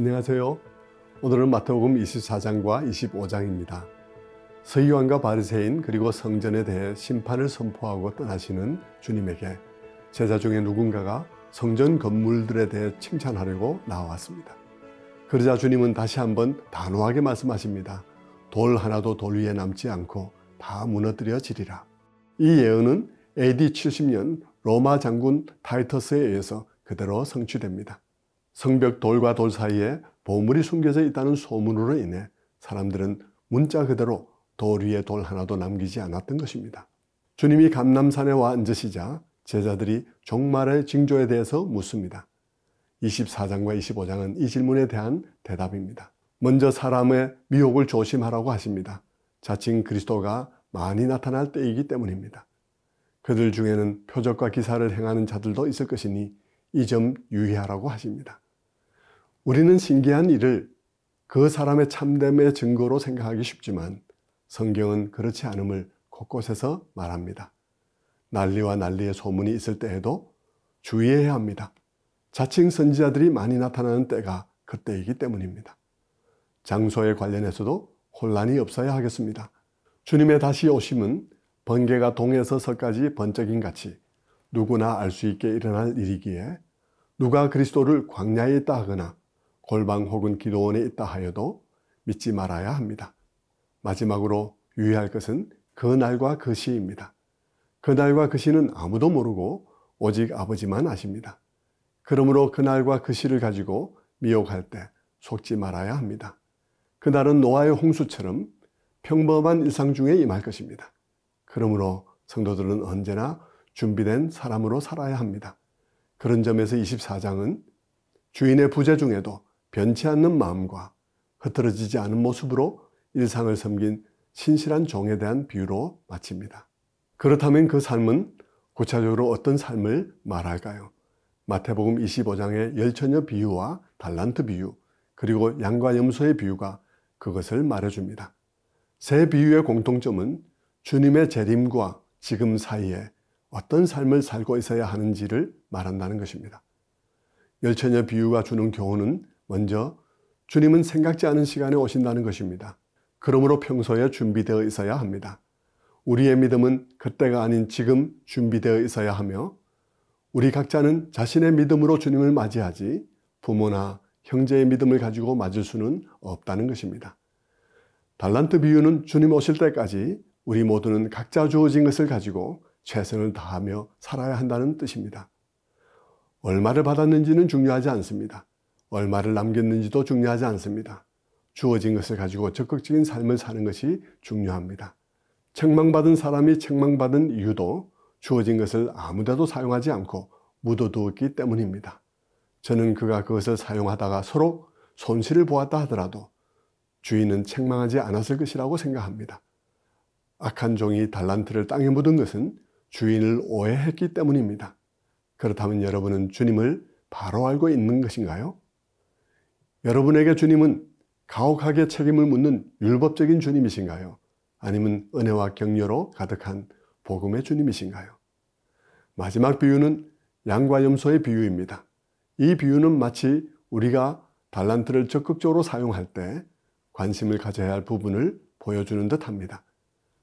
안녕하세요. 오늘은 마태복음 24장과 25장입니다. 서기관과 바리새인 그리고 성전에 대해 심판을 선포하고 떠나시는 주님에게 제자 중에 누군가가 성전 건물들에 대해 칭찬하려고 나왔습니다. 그러자 주님은 다시 한번 단호하게 말씀하십니다. 돌 하나도 돌 위에 남지 않고 다 무너뜨려지리라. 이 예언은 AD 70년 로마 장군 타이터스에 의해서 그대로 성취됩니다. 성벽 돌과 돌 사이에 보물이 숨겨져 있다는 소문으로 인해 사람들은 문자 그대로 돌 위에 돌 하나도 남기지 않았던 것입니다. 주님이 감람산에 와 앉으시자 제자들이 종말의 징조에 대해서 묻습니다. 24장과 25장은 이 질문에 대한 대답입니다. 먼저 사람의 미혹을 조심하라고 하십니다. 자칭 그리스도가 많이 나타날 때이기 때문입니다. 그들 중에는 표적과 기사를 행하는 자들도 있을 것이니 이 점 유의하라고 하십니다. 우리는 신기한 일을 그 사람의 참됨의 증거로 생각하기 쉽지만 성경은 그렇지 않음을 곳곳에서 말합니다. 난리와 난리의 소문이 있을 때에도 주의해야 합니다. 자칭 선지자들이 많이 나타나는 때가 그때이기 때문입니다. 장소에 관련해서도 혼란이 없어야 하겠습니다. 주님의 다시 오심은 번개가 동에서 서까지 번쩍임 같이 누구나 알 수 있게 일어날 일이기에 누가 그리스도를 광야에 있다 하거나 골방 혹은 기도원에 있다 하여도 믿지 말아야 합니다. 마지막으로 유의할 것은 그 날과 그 시입니다. 그 날과 그 시는 아무도 모르고 오직 아버지만 아십니다. 그러므로 그 날과 그 시를 가지고 미혹할 때 속지 말아야 합니다. 그날은 노아의 홍수처럼 평범한 일상 중에 임할 것입니다. 그러므로 성도들은 언제나 준비된 사람으로 살아야 합니다. 그런 점에서 24장은 주인의 부재 중에도 변치 않는 마음과 흐트러지지 않은 모습으로 일상을 섬긴 신실한 종에 대한 비유로 마칩니다. 그렇다면 그 삶은 구체적으로 어떤 삶을 말할까요? 마태복음 25장의 열처녀 비유와 달란트 비유, 그리고 양과 염소의 비유가 그것을 말해줍니다. 세 비유의 공통점은 주님의 재림과 지금 사이에 어떤 삶을 살고 있어야 하는지를 말한다는 것입니다. 열처녀 비유가 주는 교훈은 먼저 주님은 생각지 않은 시간에 오신다는 것입니다. 그러므로 평소에 준비되어 있어야 합니다. 우리의 믿음은 그때가 아닌 지금 준비되어 있어야 하며 우리 각자는 자신의 믿음으로 주님을 맞이하지 부모나 형제의 믿음을 가지고 맞을 수는 없다는 것입니다. 달란트 비유는 주님 오실 때까지 우리 모두는 각자 주어진 것을 가지고 최선을 다하며 살아야 한다는 뜻입니다. 얼마를 받았는지는 중요하지 않습니다. 얼마를 남겼는지도 중요하지 않습니다. 주어진 것을 가지고 적극적인 삶을 사는 것이 중요합니다. 책망받은 사람이 책망받은 이유도 주어진 것을 아무데도 사용하지 않고 묻어두었기 때문입니다. 저는 그가 그것을 사용하다가 서로 손실을 보았다 하더라도 주인은 책망하지 않았을 것이라고 생각합니다. 악한 종이 달란트를 땅에 묻은 것은 주인을 오해했기 때문입니다. 그렇다면 여러분은 주님을 바로 알고 있는 것인가요? 여러분에게 주님은 가혹하게 책임을 묻는 율법적인 주님이신가요? 아니면 은혜와 격려로 가득한 복음의 주님이신가요? 마지막 비유는 양과 염소의 비유입니다. 이 비유는 마치 우리가 달란트를 적극적으로 사용할 때 관심을 가져야 할 부분을 보여주는 듯합니다.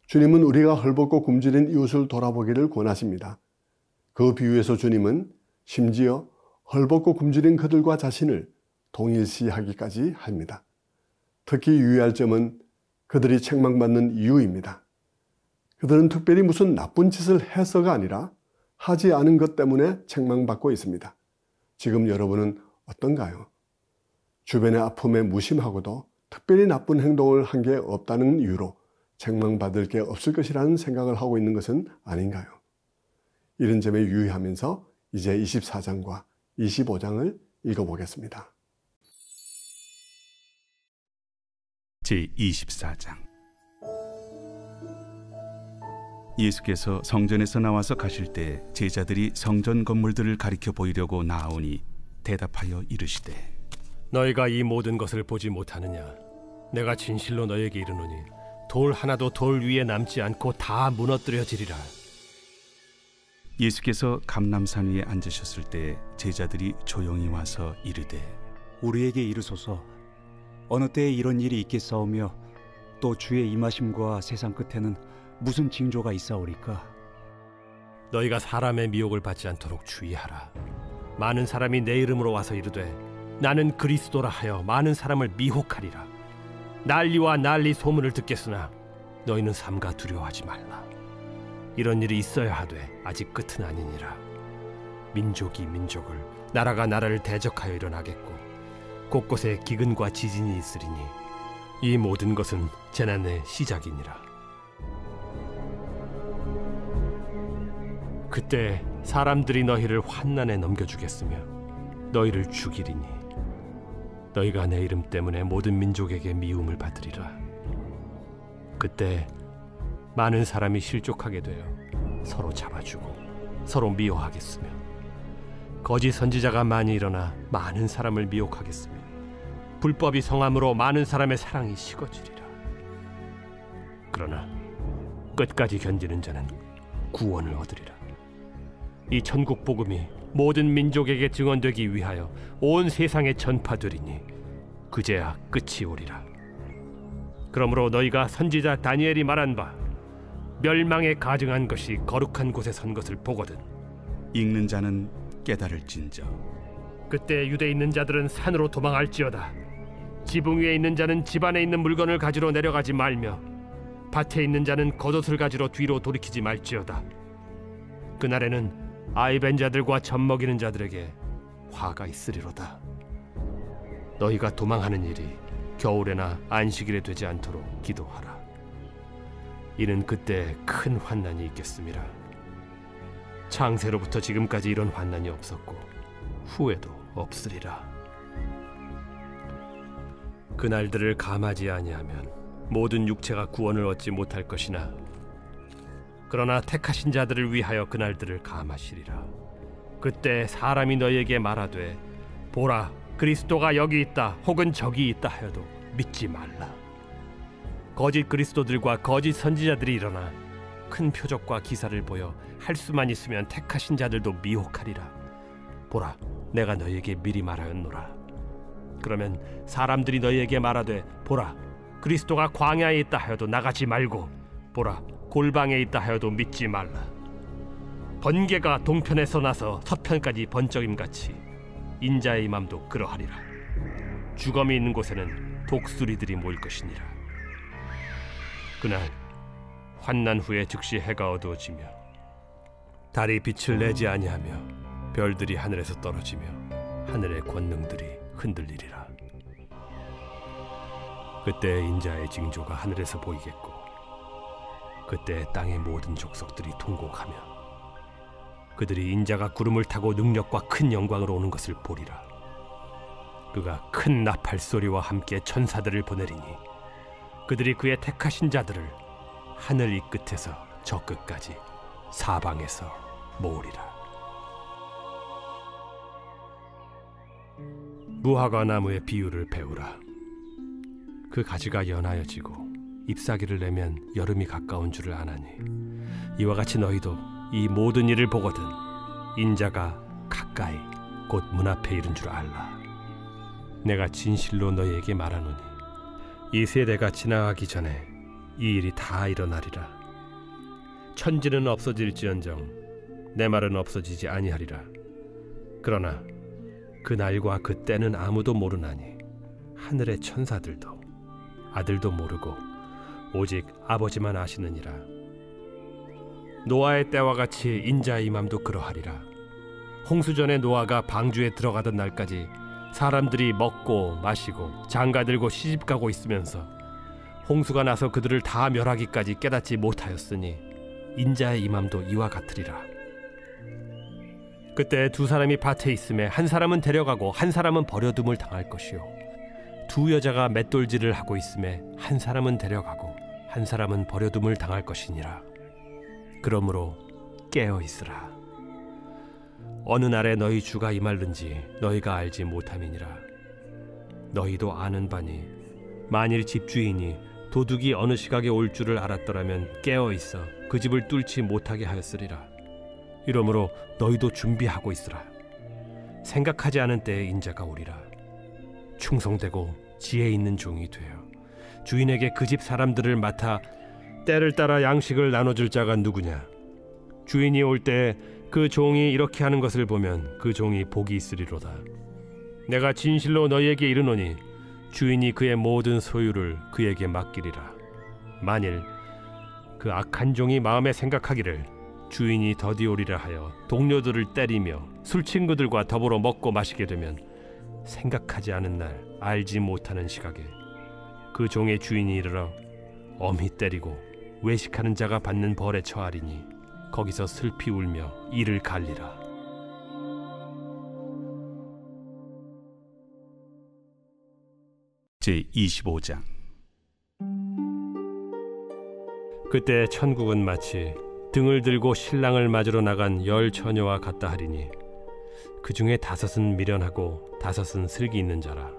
주님은 우리가 헐벗고 굶주린 이웃을 돌아보기를 권하십니다. 그 비유에서 주님은 심지어 헐벗고 굶주린 그들과 자신을 동일시하기까지 합니다. 특히 유의할 점은 그들이 책망받는 이유입니다. 그들은 특별히 무슨 나쁜 짓을 해서가 아니라 하지 않은 것 때문에 책망받고 있습니다. 지금 여러분은 어떤가요? 주변의 아픔에 무심하고도 특별히 나쁜 행동을 한 게 없다는 이유로 책망받을 게 없을 것이라는 생각을 하고 있는 것은 아닌가요? 이런 점에 유의하면서 이제 24장과 25장을 읽어보겠습니다. 제24장. 예수께서 성전에서 나와서 가실 때 제자들이 성전 건물들을 가리켜 보이려고 나아오니 대답하여 이르시되 너희가 이 모든 것을 보지 못하느냐? 내가 진실로 너희에게 이르노니 돌 하나도 돌 위에 남지 않고 다 무너뜨려지리라. 예수께서 감람산 위에 앉으셨을 때 제자들이 조용히 와서 이르되 우리에게 이르소서. 어느 때에 이런 일이 있겠사오며 또 주의 임하심과 세상 끝에는 무슨 징조가 있사오리까? 너희가 사람의 미혹을 받지 않도록 주의하라. 많은 사람이 내 이름으로 와서 이르되 나는 그리스도라 하여 많은 사람을 미혹하리라. 난리와 난리 소문을 듣겠으나 너희는 삼가 두려워하지 말라. 이런 일이 있어야 하되 아직 끝은 아니니라. 민족이 민족을, 나라가 나라를 대적하여 일어나겠고 곳곳에 기근과 지진이 있으리니 이 모든 것은 재난의 시작이니라. 그때 사람들이 너희를 환난에 넘겨주겠으며 너희를 죽이리니 너희가 내 이름 때문에 모든 민족에게 미움을 받으리라. 그때 많은 사람이 실족하게 되어 서로 잡아주고 서로 미워하겠으며 거짓 선지자가 많이 일어나 많은 사람을 미혹하겠으며 불법이 성함으로 많은 사람의 사랑이 식어지리라. 그러나 끝까지 견디는 자는 구원을 얻으리라. 이 천국 복음이 모든 민족에게 증언되기 위하여 온 세상에 전파되리니 그제야 끝이 오리라. 그러므로 너희가 선지자 다니엘이 말한 바 멸망에 가증한 것이 거룩한 곳에 선 것을 보거든 읽는 자는 깨달을진저. 그때 유대에 있는 자들은 산으로 도망할지어다. 지붕 위에 있는 자는 집 안에 있는 물건을 가지러 내려가지 말며 밭에 있는 자는 겉옷을 가지러 뒤로 돌이키지 말지어다. 그날에는 아이 벤 자들과 젖 먹이는 자들에게 화가 있으리로다. 너희가 도망하는 일이 겨울에나 안식일에 되지 않도록 기도하라. 이는 그때 큰 환난이 있겠음이라. 창세로부터 지금까지 이런 환난이 없었고 후에도 없으리라. 그날들을 감하지 아니하면 모든 육체가 구원을 얻지 못할 것이나 그러나 택하신 자들을 위하여 그날들을 감하시리라. 그때 사람이 너희에게 말하되 보라 그리스도가 여기 있다 혹은 저기 있다 하여도 믿지 말라. 거짓 그리스도들과 거짓 선지자들이 일어나 큰 표적과 기사를 보여 할 수만 있으면 택하신 자들도 미혹하리라. 보라 내가 너희에게 미리 말하였노라. 그러면 사람들이 너희에게 말하되 보라 그리스도가 광야에 있다 하여도 나가지 말고 보라 골방에 있다 하여도 믿지 말라. 번개가 동편에서 나서 서편까지 번쩍임같이 인자의 맘도 그러하리라. 주검이 있는 곳에는 독수리들이 모일 것이니라. 그날 환난 후에 즉시 해가 어두워지며 달이 빛을 내지 아니하며 별들이 하늘에서 떨어지며 하늘의 권능들이 흔들리리라. 그때 인자의 징조가 하늘에서 보이겠고 그때 땅의 모든 족속들이 통곡하며 그들이 인자가 구름을 타고 능력과 큰 영광으로 오는 것을 보리라. 그가 큰 나팔 소리와 함께 천사들을 보내리니 그들이 그의 택하신 자들을 하늘 이 끝에서 저 끝까지 사방에서 모으리라. 무화과 나무의 비유를 배우라. 그 가지가 연하여지고 잎사귀를 내면 여름이 가까운 줄을 아나니 이와 같이 너희도 이 모든 일을 보거든 인자가 가까이 곧 문 앞에 이른 줄 알라. 내가 진실로 너희에게 말하노니 이 세대가 지나가기 전에 이 일이 다 일어나리라. 천지는 없어질지언정 내 말은 없어지지 아니하리라. 그러나 그 날과 그 때는 아무도 모르나니 하늘의 천사들도 아들도 모르고 오직 아버지만 아시느니라. 노아의 때와 같이 인자의 임함도 그러하리라. 홍수전에 노아가 방주에 들어가던 날까지 사람들이 먹고 마시고 장가들고 시집가고 있으면서 홍수가 나서 그들을 다 멸하기까지 깨닫지 못하였으니 인자의 임함도 이와 같으리라. 그때 두 사람이 밭에 있음에 한 사람은 데려가고 한 사람은 버려둠을 당할 것이요 두 여자가 맷돌질을 하고 있음에 한 사람은 데려가고 한 사람은 버려둠을 당할 것이니라. 그러므로 깨어 있으라. 어느 날에 너희 주가 임할는지 너희가 알지 못함이니라. 너희도 아는 바니 만일 집주인이 도둑이 어느 시각에 올 줄을 알았더라면 깨어 있어 그 집을 뚫지 못하게 하였으리라. 이러므로 너희도 준비하고 있으라. 생각하지 않은 때에 인자가 오리라. 충성되고 지혜 있는 종이 되어 주인에게 그 집 사람들을 맡아 때를 따라 양식을 나눠줄 자가 누구냐? 주인이 올 때 그 종이 이렇게 하는 것을 보면 그 종이 복이 있으리로다. 내가 진실로 너희에게 이르노니 주인이 그의 모든 소유를 그에게 맡기리라. 만일 그 악한 종이 마음에 생각하기를 주인이 더디오리라 하여 동료들을 때리며 술 친구들과 더불어 먹고 마시게 되면 생각하지 않은 날 알지 못하는 시각에 그 종의 주인이 이르러 엄히 때리고 외식하는 자가 받는 벌에 처하리니 거기서 슬피 울며 이를 갈리라. 제25장. 그때 천국은 마치 등을 들고 신랑을 맞으러 나간 10 처녀와 같다 하리니 그 중에 5은 미련하고 5은 슬기 있는 자라.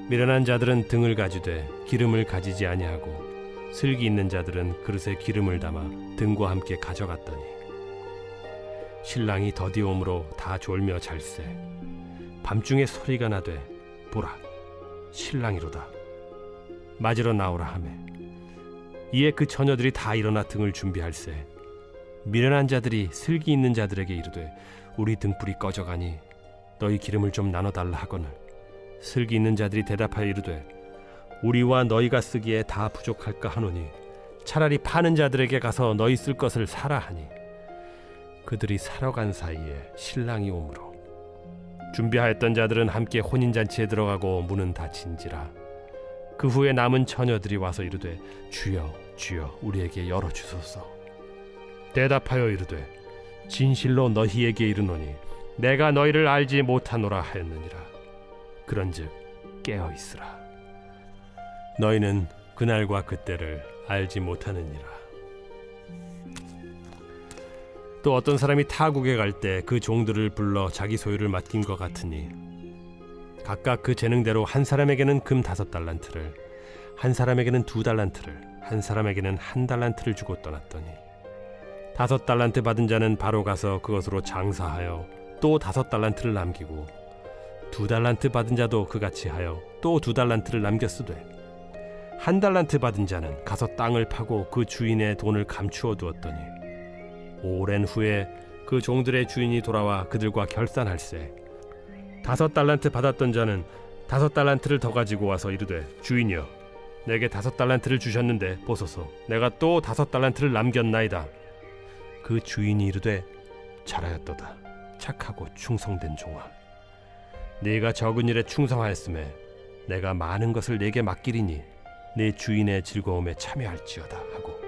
미련한 자들은 등을 가지되 기름을 가지지 아니하고 슬기 있는 자들은 그릇에 기름을 담아 등과 함께 가져갔더니 신랑이 더디옴으로 다 졸며 잘세. 밤중에 소리가 나되 보라 신랑이로다 맞으러 나오라 하매 이에 그 처녀들이 다 일어나 등을 준비할세. 미련한 자들이 슬기 있는 자들에게 이르되 우리 등불이 꺼져가니 너희 기름을 좀 나눠달라 하거늘 슬기 있는 자들이 대답하여 이르되 우리와 너희가 쓰기에 다 부족할까 하노니 차라리 파는 자들에게 가서 너희 쓸 것을 사라 하니 그들이 사러 간 사이에 신랑이 오므로 준비하였던 자들은 함께 혼인잔치에 들어가고 문은 닫힌지라. 그 후에 남은 처녀들이 와서 이르되 주여 주여 우리에게 열어주소서. 대답하여 이르되 진실로 너희에게 이르노니 내가 너희를 알지 못하노라 하였느니라. 그런즉 깨어있으라. 너희는 그날과 그때를 알지 못하느니라. 또 어떤 사람이 타국에 갈 때 그 종들을 불러 자기 소유를 맡긴 것 같으니 각각 그 재능대로 한 사람에게는 금 5달란트를, 한 사람에게는 2달란트를, 한 사람에게는 1달란트를 주고 떠났더니 5달란트 받은 자는 바로 가서 그것으로 장사하여 또 5달란트를 남기고 2달란트 받은 자도 그같이 하여 또 2달란트를 남겼으되 1달란트 받은 자는 가서 땅을 파고 그 주인의 돈을 감추어 두었더니 오랜 후에 그 종들의 주인이 돌아와 그들과 결산할세. 5달란트 받았던 자는 5달란트를 더 가지고 와서 이르되 주인이여 내게 5달란트를 주셨는데 보소서 내가 또 5달란트를 남겼나이다. 그 주인이 이르되 잘하였도다 착하고 충성된 종아. 네가 적은 일에 충성하였음에 내가 많은 것을 네게 맡기리니 네 주인의 즐거움에 참여할지어다 하고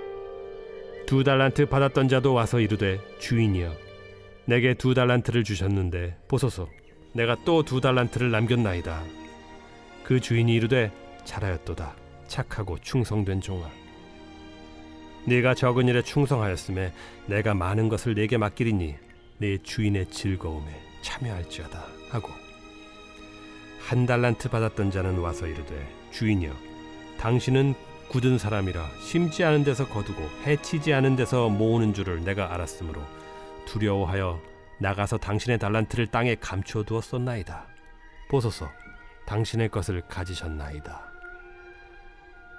2달란트 받았던 자도 와서 이르되 주인이여 내게 2달란트를 주셨는데 보소서 내가 또 2달란트를 남겼나이다. 그 주인이 이르되 잘하였도다 착하고 충성된 종아. 네가 적은 일에 충성하였음에 내가 많은 것을 네게 맡기리니 네 주인의 즐거움에 참여할지어다 하고 1달란트 받았던 자는 와서 이르되 주인이여 당신은 굳은 사람이라 심지 않은 데서 거두고 해치지 않은 데서 모으는 줄을 내가 알았으므로 두려워하여 나가서 당신의 달란트를 땅에 감추어 두었었나이다. 보소서 당신의 것을 가지셨나이다.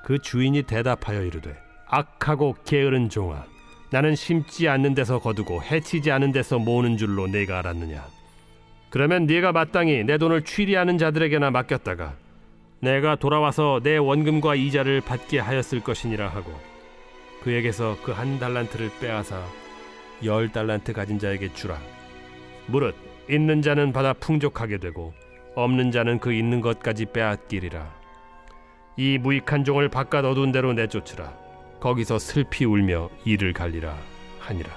그 주인이 대답하여 이르되 악하고 게으른 종아 나는 심지 않는 데서 거두고 해치지 않은 데서 모으는 줄로 네가 알았느냐. 그러면 네가 마땅히 내 돈을 취리하는 자들에게나 맡겼다가 내가 돌아와서 내 원금과 이자를 받게 하였을 것이니라 하고 그에게서 그 1달란트를 빼앗아 10달란트 가진 자에게 주라. 무릇 있는 자는 받아 풍족하게 되고 없는 자는 그 있는 것까지 빼앗기리라. 이 무익한 종을 바깥 어두운 데로 내쫓으라. 거기서 슬피 울며 이를 갈리라 하니라.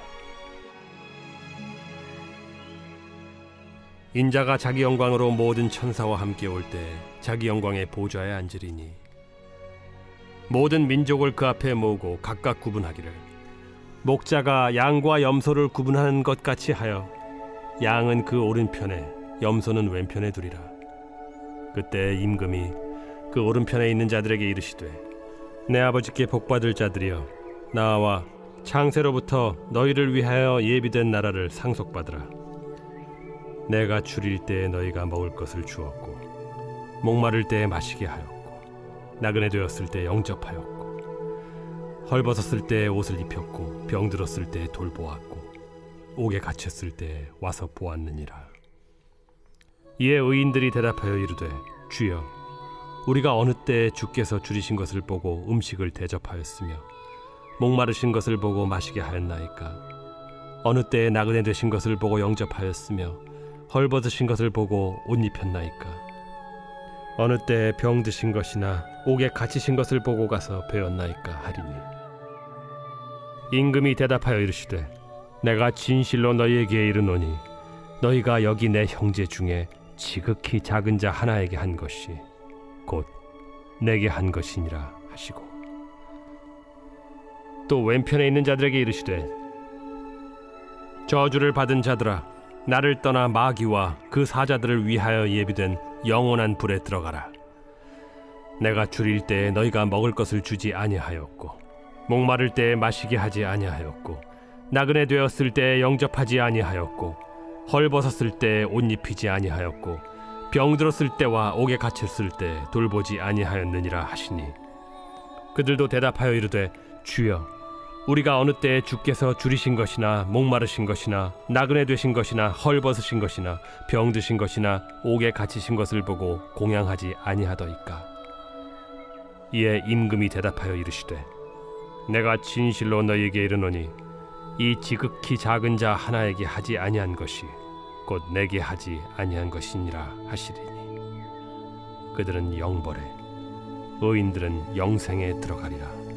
인자가 자기 영광으로 모든 천사와 함께 올 때 자기 영광의 보좌에 앉으리니 모든 민족을 그 앞에 모으고 각각 구분하기를 목자가 양과 염소를 구분하는 것 같이 하여 양은 그 오른편에 염소는 왼편에 두리라. 그때 임금이 그 오른편에 있는 자들에게 이르시되 내 아버지께 복받을 자들이여 나와 창세로부터 너희를 위하여 예비된 나라를 상속받으라. 내가 줄일 때에 너희가 먹을 것을 주었고 목마를 때에 마시게 하였고 나그네 되었을 때 영접하였고 헐벗었을 때 옷을 입혔고 병들었을 때 돌보았고 옥에 갇혔을 때 와서 보았느니라. 이에 의인들이 대답하여 이르되 주여 우리가 어느 때에 주께서 줄이신 것을 보고 음식을 대접하였으며 목마르신 것을 보고 마시게 하였나이까? 어느 때에 나그네 되신 것을 보고 영접하였으며 헐벗으신 것을 보고 옷 입혔나이까? 어느 때에 병드신 것이나 옥에 갇히신 것을 보고 가서 배웠나이까 하리니 임금이 대답하여 이르시되 내가 진실로 너희에게 이르노니 너희가 여기 내 형제 중에 지극히 작은 자 하나에게 한 것이 곧 내게 한 것이니라 하시고 또 왼편에 있는 자들에게 이르시되 저주를 받은 자들아 나를 떠나 마귀와 그 사자들을 위하여 예비된 영원한 불에 들어가라. 내가 줄일 때에 너희가 먹을 것을 주지 아니하였고 목마를 때에 마시게 하지 아니하였고 나그네 되었을 때에 영접하지 아니하였고 헐벗었을 때에 옷 입히지 아니하였고 병들었을 때와 옥에 갇혔을 때 돌보지 아니하였느니라 하시니 그들도 대답하여 이르되 주여 우리가 어느 때에 주께서 줄이신 것이나 목마르신 것이나 나그네 되신 것이나 헐벗으신 것이나 병드신 것이나 옥에 갇히신 것을 보고 공양하지 아니하더이까? 이에 임금이 대답하여 이르시되 내가 진실로 너희에게 이르노니 이 지극히 작은 자 하나에게 하지 아니한 것이 곧 내게 하지 아니한 것이니라 하시리니 그들은 영벌에 의인들은 영생에 들어가리라.